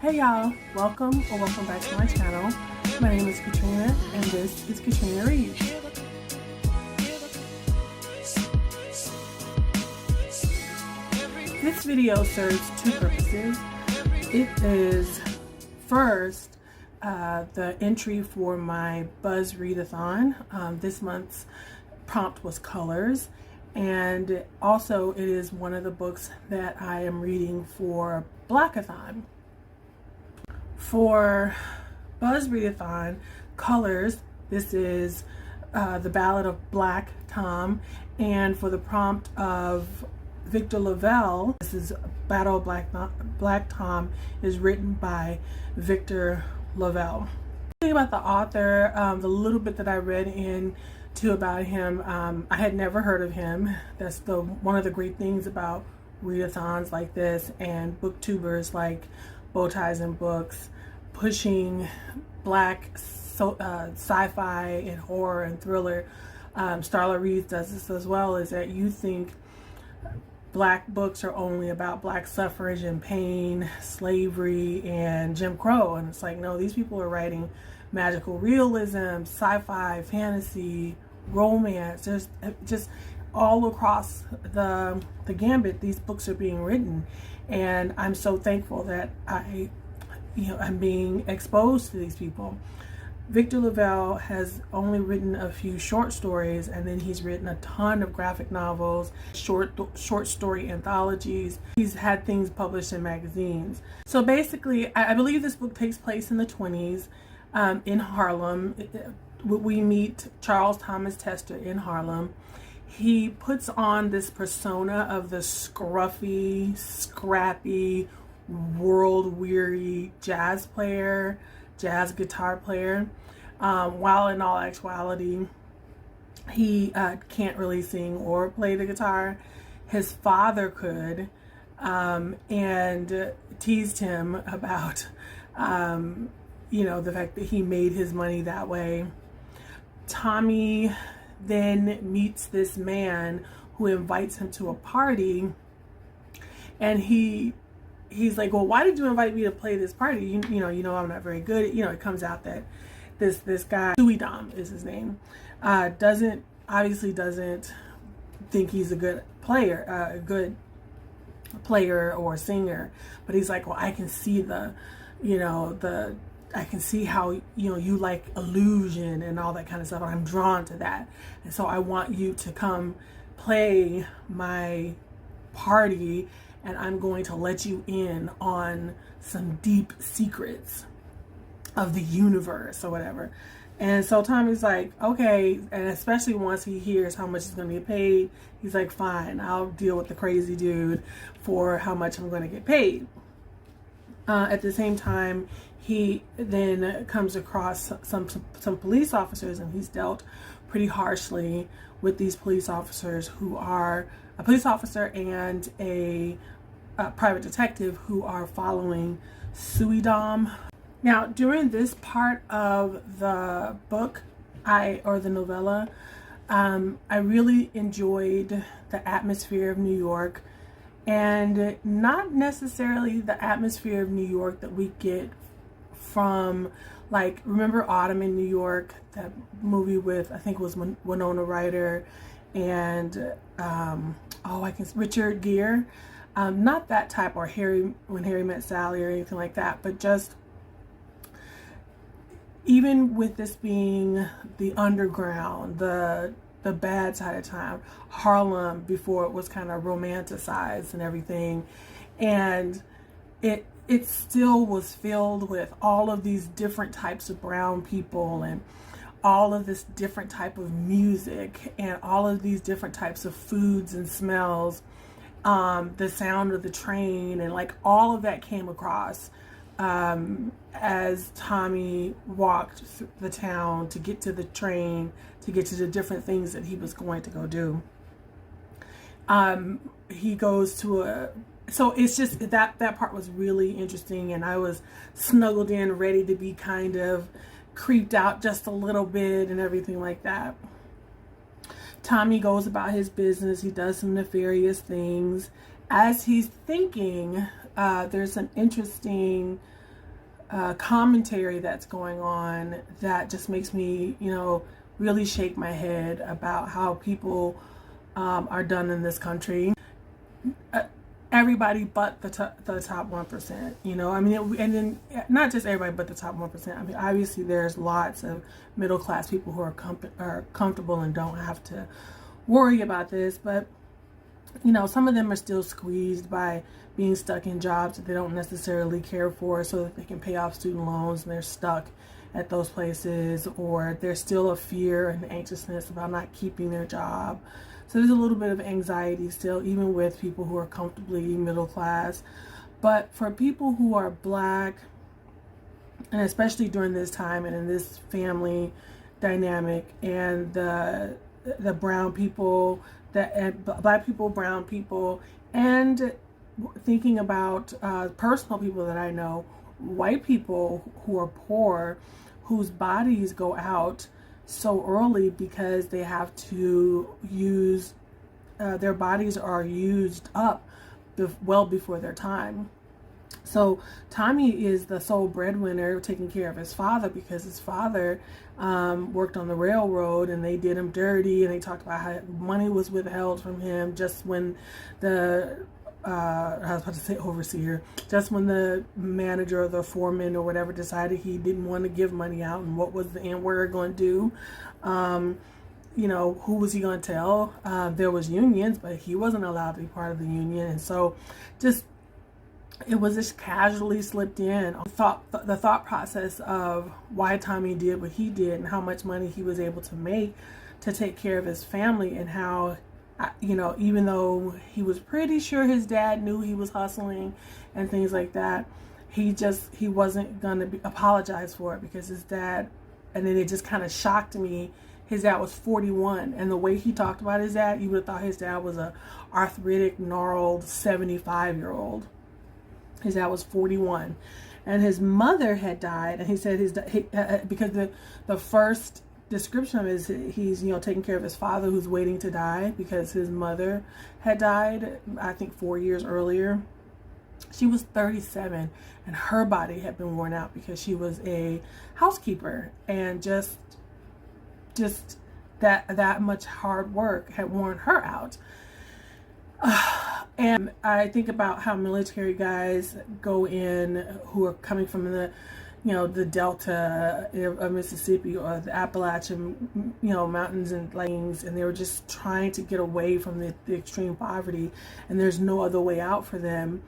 Hey y'all, welcome back to my channel. My name is Katrina and this is Katrina Reads. This video serves two purposes. It is first the entry for my Buzzwordathon. This month's prompt was colors, and also it is one of the books that I am reading for Blackathon. For Buzzwordathon colors, this is the Ballad of Black Tom, and for the prompt of Victor Lavelle, this is Battle of Black Tom, is written by Victor Lavelle. The thing about the author, the little bit that I read into about him, I had never heard of him. That's one of the great things about readathons like this and booktubers like Bowties and Books, pushing black sci-fi and horror and thriller. Starla Reads does this as well, is that you think black books are only about black suffrage and pain, slavery, and Jim Crow, and it's like, no, these people are writing magical realism, sci-fi, fantasy, romance. There's just all across the gambit, these books are being written, and I'm so thankful that I'm being exposed to these people. Victor Lavelle has only written a few short stories, and then he's written a ton of graphic novels, short story anthologies. He's had things published in magazines. So basically, I believe this book takes place in the 20s in Harlem. We meet Charles Thomas Tester in Harlem. He puts on this persona of the scruffy, scrappy, world-weary jazz guitar player, while in all actuality he can't really sing or play the guitar. His father could, and teased him about the fact that he made his money that way. Tommy then meets this man who invites him to a party, and he's like, well, why did you invite me to play this party? You know I'm not very good. It comes out that this guy, Suidam is his name, doesn't think he's a good player, or singer. But he's like, well, I can see I can see how you like illusion and all that kind of stuff, and I'm drawn to that, and so I want you to come play my party, and I'm going to let you in on some deep secrets of the universe or whatever. And so Tommy's like, okay, and especially once he hears how much he's going to get paid, he's like, fine, I'll deal with the crazy dude for how much I'm going to get paid. At the same time, he then comes across some police officers, and he's dealt pretty harshly with these police officers, who are a police officer and a private detective who are following Suidam. Now, during this part of the book, or the novella, I really enjoyed the atmosphere of New York, and not necessarily the atmosphere of New York that we get from, like, remember Autumn in New York, that movie with, I think it was Winona Ryder and Richard Gere. Not that type, or When Harry Met Sally, or anything like that, but just even with this being the underground, the bad side of town, Harlem before it was kind of romanticized and everything, and it still was filled with all of these different types of brown people, and all of this different type of music, and all of these different types of foods and smells. The sound of the train, and like all of that came across as Tommy walked through the town to get to the train, to get to the different things that he was going to go do. He goes to so it's just that part was really interesting, and I was snuggled in, ready to be kind of creeped out just a little bit and everything like that. Tommy goes about his business. He does some nefarious things. As he's thinking, there's an interesting commentary that's going on that just makes me, really shake my head about how people are done in this country. Everybody but the top 1%, and then not just everybody but the top 1%. I mean, obviously there's lots of middle class people who are comfortable and don't have to worry about this, but some of them are still squeezed by being stuck in jobs that they don't necessarily care for so that they can pay off student loans, and they're stuck at those places, or there's still a fear and anxiousness about not keeping their job. So there's a little bit of anxiety still, even with people who are comfortably middle class. But for people who are Black, and especially during this time and in this family dynamic, and the brown people, Black people, brown people, and thinking about personal people that I know, white people who are poor, whose bodies go out so early because they have to use, their bodies are used up well before their time. So Tommy is the sole breadwinner taking care of his father because his father worked on the railroad and they did him dirty, and they talked about how money was withheld from him just when I was about to say overseer, just when the manager or the foreman or whatever decided he didn't want to give money out, and what was the employer going to do? Who was he going to tell? There was unions, but he wasn't allowed to be part of the union, and so it was just casually slipped in. The thought process of why Tommy did what he did and how much money he was able to make to take care of his family, and how, even though he was pretty sure his dad knew he was hustling and things like that, he wasn't going to apologize for it because his dad, and then it just kind of shocked me. His dad was 41, and the way he talked about his dad, you would have thought his dad was a arthritic, gnarled 75-year-old. His dad was 41, and his mother had died, and he said because the first description of it is he's taking care of his father who's waiting to die because his mother had died, I think 4 years earlier. She was 37, and her body had been worn out because she was a housekeeper, and just that much hard work had worn her out. And I think about how military guys go in who are coming from the Delta of Mississippi or the Appalachian, mountains and plains, and they were just trying to get away from the extreme poverty, and there's no other way out for them.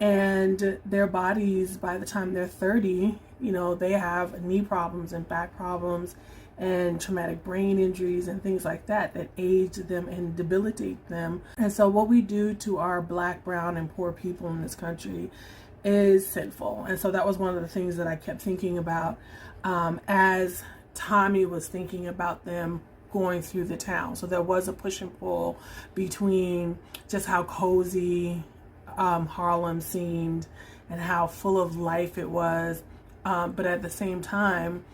And their bodies, by the time they're 30, they have knee problems and back problems and traumatic brain injuries and things like that age them and debilitate them. And so what we do to our Black, brown, and poor people in this country is sinful. And so that was one of the things that I kept thinking about as Tommy was thinking about them going through the town. So there was a push and pull between just how cozy Harlem seemed and how full of life it was, but at the same time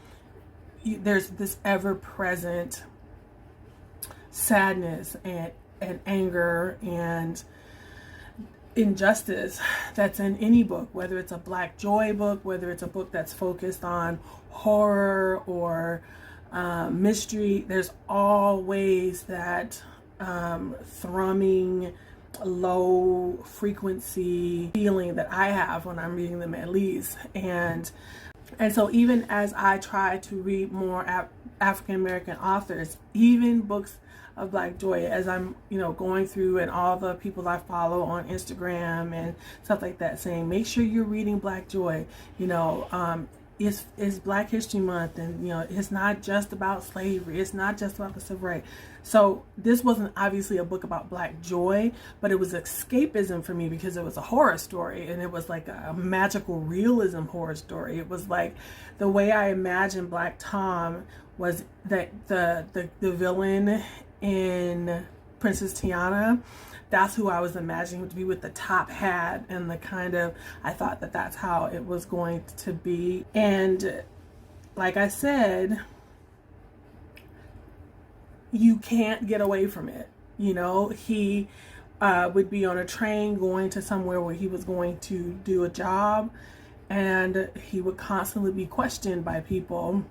there's this ever-present sadness and anger and injustice that's in any book, whether it's a Black joy book, whether it's a book that's focused on horror or mystery. There's always that thrumming, low frequency feeling that I have when I'm reading them, at least. And so even as I try to read more African American authors, even books of Black joy, as I'm going through, and all the people I follow on Instagram and stuff like that saying, make sure you're reading Black joy. It's Black History Month, and it's not just about slavery, it's not just about the civil rights. So this wasn't obviously a book about Black joy, but it was escapism for me because it was a horror story, and it was like a magical realism horror story. It was like the way I imagined Black Tom was that the villain in Princess Tiana, that's who I was imagining to be, with the top hat and the kind of, I thought that that's how it was going to be. And like I said, you can't get away from it. He would be on a train going to somewhere where he was going to do a job, and he would constantly be questioned by people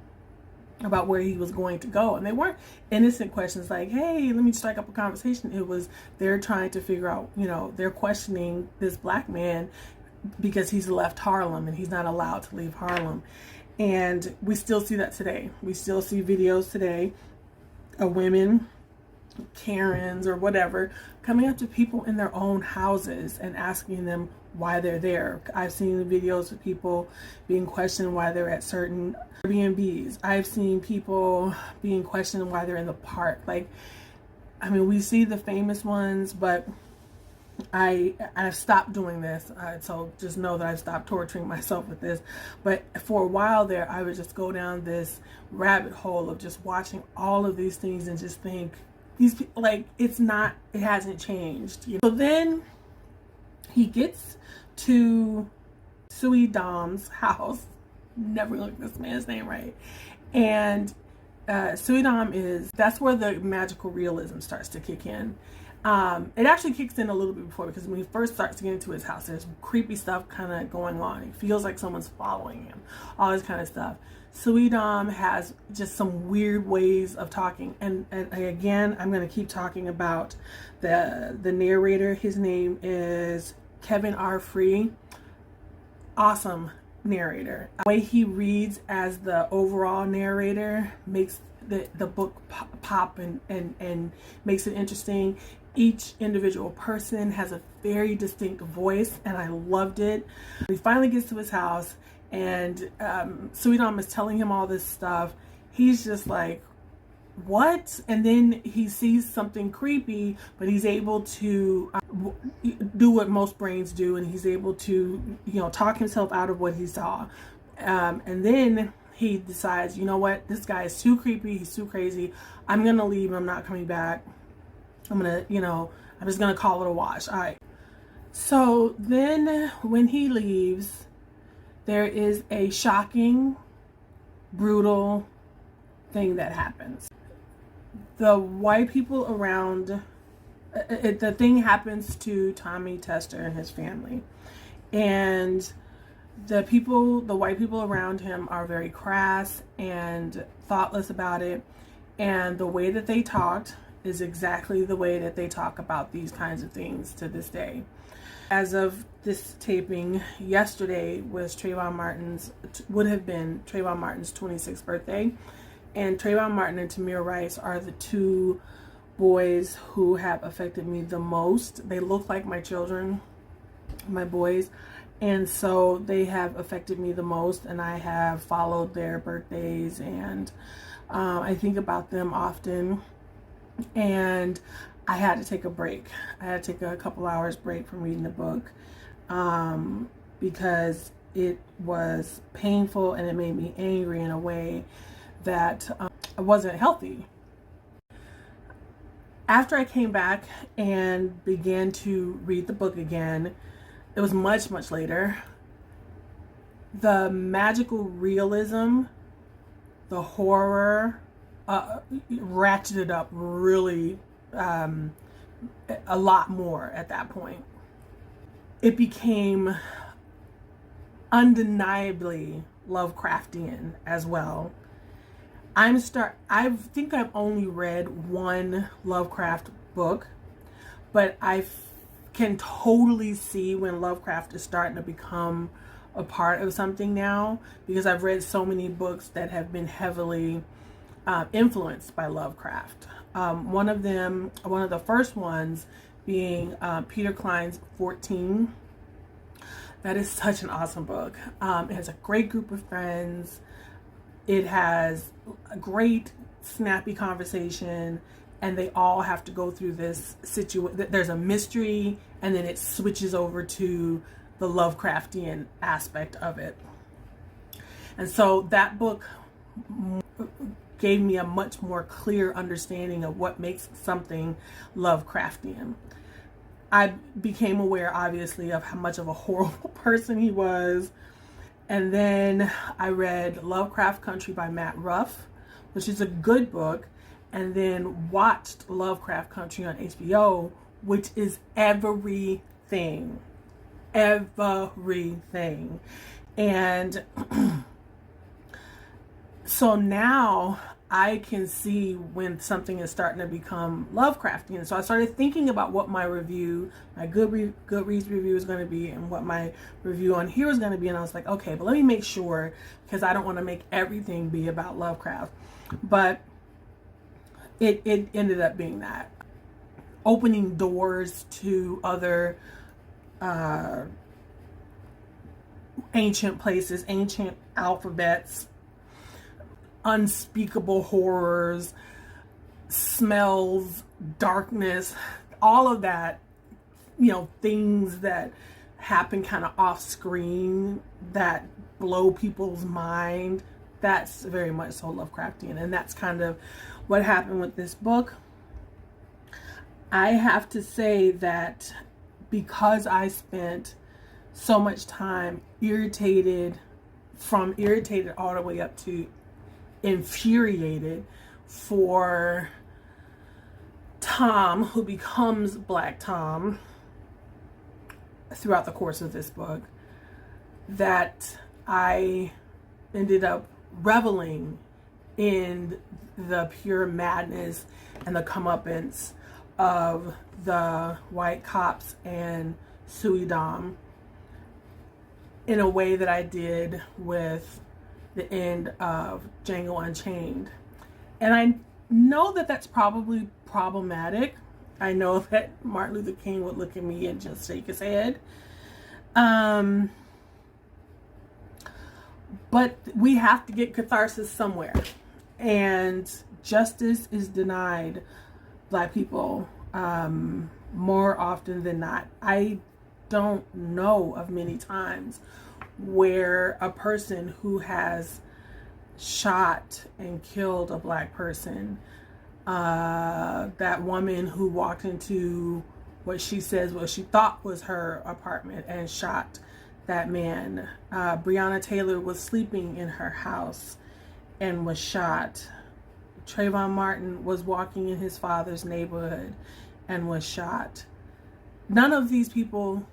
about where he was going to go. And they weren't innocent questions like, hey, let me strike up a conversation. It was, they're trying to figure out, they're questioning this black man because he's left Harlem and he's not allowed to leave Harlem. And we still see that today. We still see videos today of women, Karens or whatever, coming up to people in their own houses and asking them why they're there. I've seen videos of people being questioned why they're at certain Airbnbs. I've seen people being questioned why they're in the park. Like, I mean, we see the famous ones, but I've stopped doing this. So just know that I've stopped torturing myself with this. But for a while there, I would just go down this rabbit hole of just watching all of these things and just think, these people, like, it hasn't changed. So then he gets to Suidam's house. Never looked this man's name right. And Suidam that's where the magical realism starts to kick in. It actually kicks in a little bit before, because when he first starts to get into his house, there's creepy stuff kind of going on. It feels like someone's following him, all this kind of stuff. Suidam has just some weird ways of talking, and again, I'm going to keep talking about the narrator. His name is Kevin R. Free. Awesome narrator. The way he reads as the overall narrator makes the book pop and makes it interesting. Each individual person has a very distinct voice, and I loved it. He finally gets to his house, and Suidam is telling him all this stuff. He's just like, what? And then he sees something creepy, but he's able to do what most brains do, and he's able to, talk himself out of what he saw. And then he decides, you know what? This guy is too creepy. He's too crazy. I'm going to leave. I'm not coming back. I'm just going to call it a wash. All right. So then when he leaves, there is a shocking, brutal thing that happens. The white people around, the thing happens to Tommy Tester and his family. And the white people around him are very crass and thoughtless about it. And the way that they talked is exactly the way that they talk about these kinds of things to this day. As of this taping, yesterday would have been Trayvon Martin's 26th birthday. And Trayvon Martin and Tamir Rice are the two boys who have affected me the most. They look like my children, my boys. And so they have affected me the most, and I have followed their birthdays, and I think about them often. And I had to take a break. I had to take a couple hours break from reading the book because it was painful and it made me angry in a way that wasn't healthy. After I came back and began to read the book again, it was much, much later. The magical realism, the horror, ratcheted up really a lot more at that point. It became undeniably Lovecraftian as well. I think I've only read one Lovecraft book, but I can totally see when Lovecraft is starting to become a part of something now, because I've read so many books that have been heavily influenced by Lovecraft. One of the first ones being Peter Klein's 14. That is such an awesome book. It has a great group of friends. It has a great snappy conversation, and they all have to go through this situation. There's a mystery, and then it switches over to the Lovecraftian aspect of it. And so that book gave me a much more clear understanding of what makes something Lovecraftian. I became aware, obviously, of how much of a horrible person he was. And then I read Lovecraft Country by Matt Ruff, which is a good book, and then watched Lovecraft Country on HBO, which is everything. Everything. And so now I can see when something is starting to become Lovecraftian. So I started thinking about what my review, my Goodreads review is going to be, and what my review on here is going to be. And I was like, okay, but let me make sure, because I don't want to make everything be about Lovecraft. But it ended up being that. Opening doors to other ancient places, ancient alphabets, unspeakable horrors, smells, darkness, all of that, you know, things that happen kind of off screen that blow people's mind. That's very much so Lovecraftian, and that's kind of what happened with this book. I have to say that because I spent so much time irritated, from irritated all the way up to infuriated for Tom, who becomes Black Tom throughout the course of this book, that I ended up reveling in the pure madness and the comeuppance of the white cops and Suidam in a way that I did with the end of Django Unchained. And I know that that's probably problematic. I know that Martin Luther King would look at me and just shake his head. But we have to get catharsis somewhere. And justice is denied Black people more often than not. I don't know of many times where a person who has shot and killed a Black person, that woman who walked into what she says, what she thought was her apartment and shot that man. Breonna Taylor was sleeping in her house and was shot. Trayvon Martin was walking in his father's neighborhood and was shot. None of these people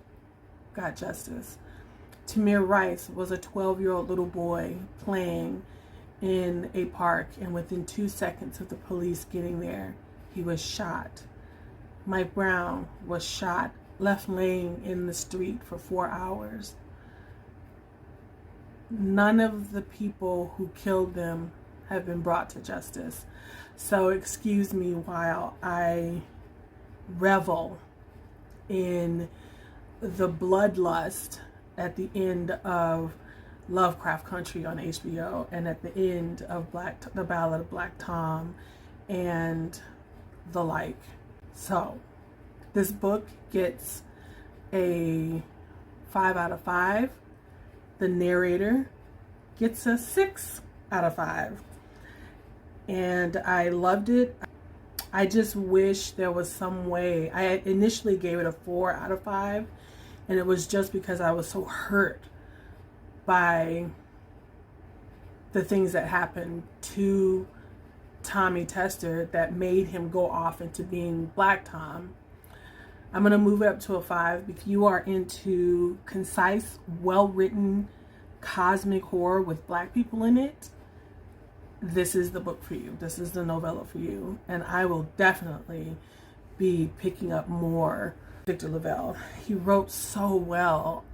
got justice. Tamir Rice was a 12-year-old little boy playing in a park, and within 2 seconds of the police getting there, he was shot. Mike Brown was shot, left laying in the street for 4 hours. None of the people who killed them have been brought to justice. So excuse me while I revel in the bloodlust at the end of Lovecraft Country on HBO, and at the end of the Ballad of Black Tom, and the like. So this book gets a 5 out of 5. The narrator gets a 6 out of 5. And I loved it. I just wish there was some way. I initially gave it a 4 out of 5, and it was just because I was so hurt by the things that happened to Tommy Tester that made him go off into being Black Tom. I'm going to move it up to a 5. If you are into concise, well-written cosmic horror with Black people in it, this is the book for you. This is the novella for you. And I will definitely be picking up more Victor Lavelle. He wrote so well.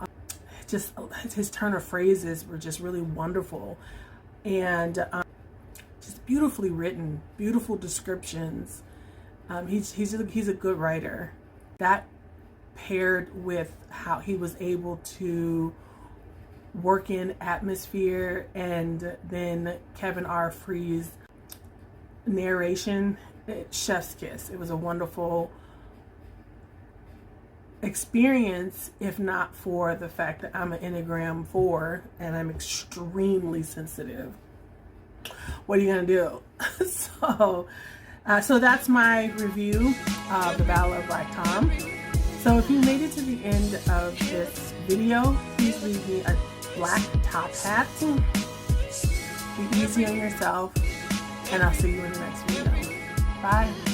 Just his turn of phrases were just really wonderful. And just beautifully written, beautiful descriptions. He's a good writer. That paired with how he was able to work in atmosphere, and then Kevin R. Free's narration, chef's kiss. It was a wonderful experience, if not for the fact that I'm an Enneagram 4 and I'm extremely sensitive. What are you gonna do? So that's my review of the Ballad of Black Tom. So if you made it to the end of this video, please leave me a black top hat. Be easy on yourself, and I'll see you in the next video. Bye.